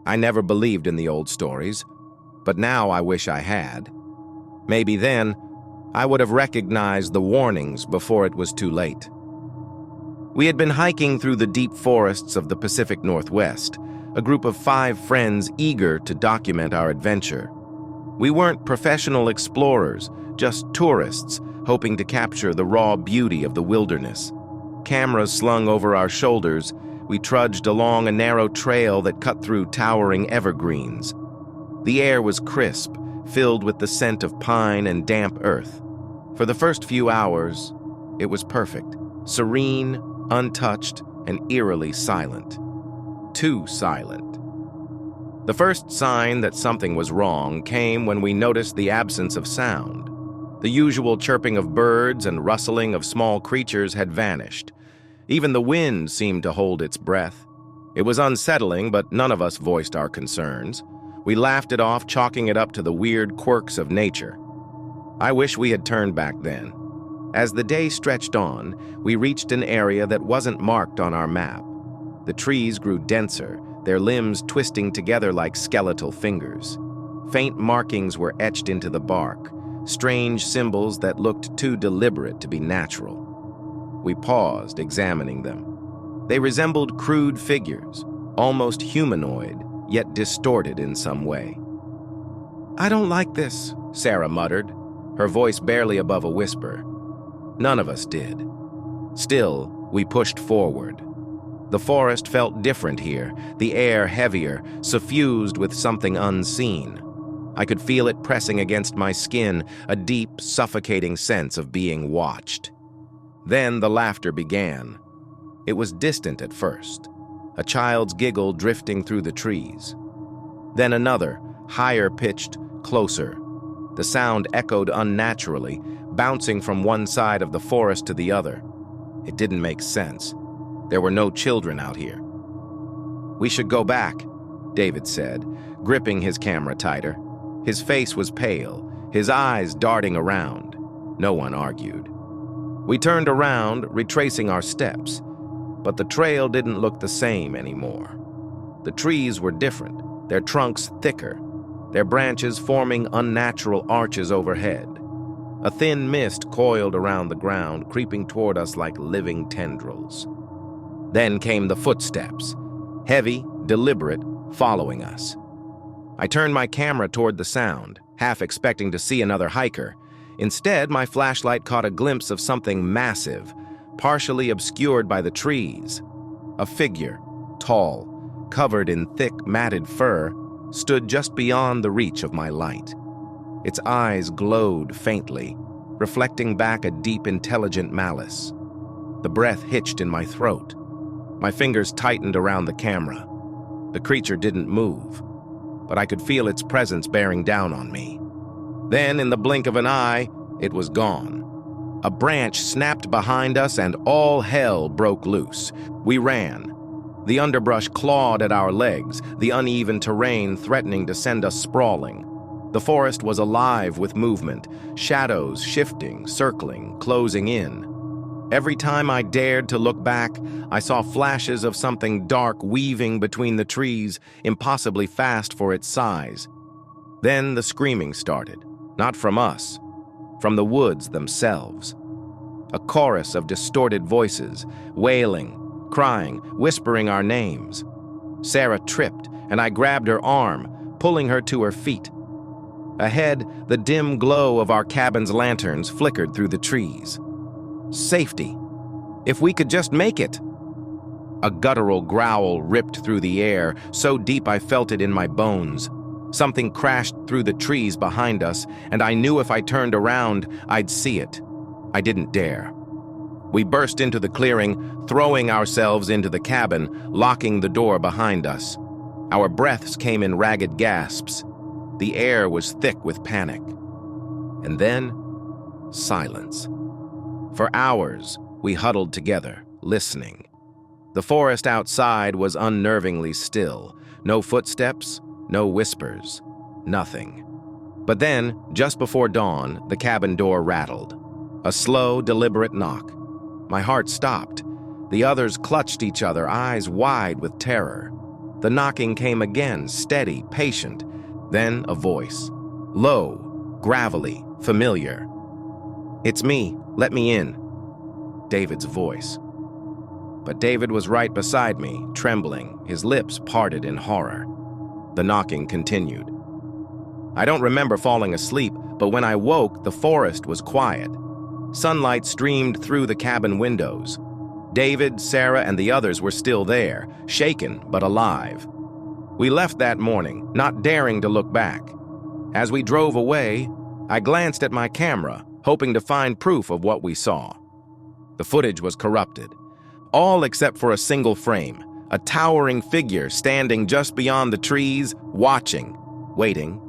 I never believed in the old stories, but now I wish I had. Maybe then, I would have recognized the warnings before it was too late. We had been hiking through the deep forests of the Pacific Northwest, a group of 5 friends eager to document our adventure. We weren't professional explorers, just tourists hoping to capture the raw beauty of the wilderness. Cameras slung over our shoulders, we trudged along a narrow trail that cut through towering evergreens. The air was crisp, filled with the scent of pine and damp earth. For the first few hours, it was perfect, serene, untouched, and eerily silent. Too silent. The first sign that something was wrong came when we noticed the absence of sound. The usual chirping of birds and rustling of small creatures had vanished. Even the wind seemed to hold its breath. It was unsettling, but none of us voiced our concerns. We laughed it off, chalking it up to the weird quirks of nature. I wish we had turned back then. As the day stretched on, we reached an area that wasn't marked on our map. The trees grew denser, their limbs twisting together like skeletal fingers. Faint markings were etched into the bark, strange symbols that looked too deliberate to be natural. We paused, examining them. They resembled crude figures, almost humanoid, yet distorted in some way. "I don't like this," Sarah muttered, her voice barely above a whisper. None of us did. Still, we pushed forward. The forest felt different here, the air heavier, suffused with something unseen. I could feel it pressing against my skin, a deep, suffocating sense of being watched. Then the laughter began. It was distant at first, a child's giggle drifting through the trees. Then another, higher pitched, closer. The sound echoed unnaturally, bouncing from one side of the forest to the other. It didn't make sense. There were no children out here. "We should go back," David said, gripping his camera tighter. His face was pale, his eyes darting around. No one argued. We turned around, retracing our steps, but the trail didn't look the same anymore. The trees were different, their trunks thicker, their branches forming unnatural arches overhead. A thin mist coiled around the ground, creeping toward us like living tendrils. Then came the footsteps, heavy, deliberate, following us. I turned my camera toward the sound, half expecting to see another hiker. Instead, my flashlight caught a glimpse of something massive, partially obscured by the trees. A figure, tall, covered in thick, matted fur, stood just beyond the reach of my light. Its eyes glowed faintly, reflecting back a deep, intelligent malice. The breath hitched in my throat. My fingers tightened around the camera. The creature didn't move, but I could feel its presence bearing down on me. Then, in the blink of an eye, it was gone. A branch snapped behind us and all hell broke loose. We ran. The underbrush clawed at our legs, the uneven terrain threatening to send us sprawling. The forest was alive with movement, shadows shifting, circling, closing in. Every time I dared to look back, I saw flashes of something dark weaving between the trees, impossibly fast for its size. Then the screaming started, not from us, from the woods themselves. A chorus of distorted voices, wailing, crying, whispering our names. Sarah tripped, and I grabbed her arm, pulling her to her feet. Ahead, the dim glow of our cabin's lanterns flickered through the trees. Safety. If we could just make it. A guttural growl ripped through the air, so deep I felt it in my bones. Something crashed through the trees behind us, and I knew if I turned around, I'd see it. I didn't dare. We burst into the clearing, throwing ourselves into the cabin, locking the door behind us. Our breaths came in ragged gasps. The air was thick with panic. And then, silence. For hours, we huddled together, listening. The forest outside was unnervingly still. No footsteps, no whispers, nothing. But then, just before dawn, the cabin door rattled. A slow, deliberate knock. My heart stopped. The others clutched each other, eyes wide with terror. The knocking came again, steady, patient. Then a voice. Low, gravelly, familiar. "It's me. Let me in." David's voice. But David was right beside me, trembling, his lips parted in horror. The knocking continued. I don't remember falling asleep, but when I woke, the forest was quiet. Sunlight streamed through the cabin windows. David, Sarah, and the others were still there, shaken but alive. We left that morning, not daring to look back. As we drove away, I glanced at my camera, hoping to find proof of what we saw. The footage was corrupted, all except for a single frame, a towering figure standing just beyond the trees, watching, waiting,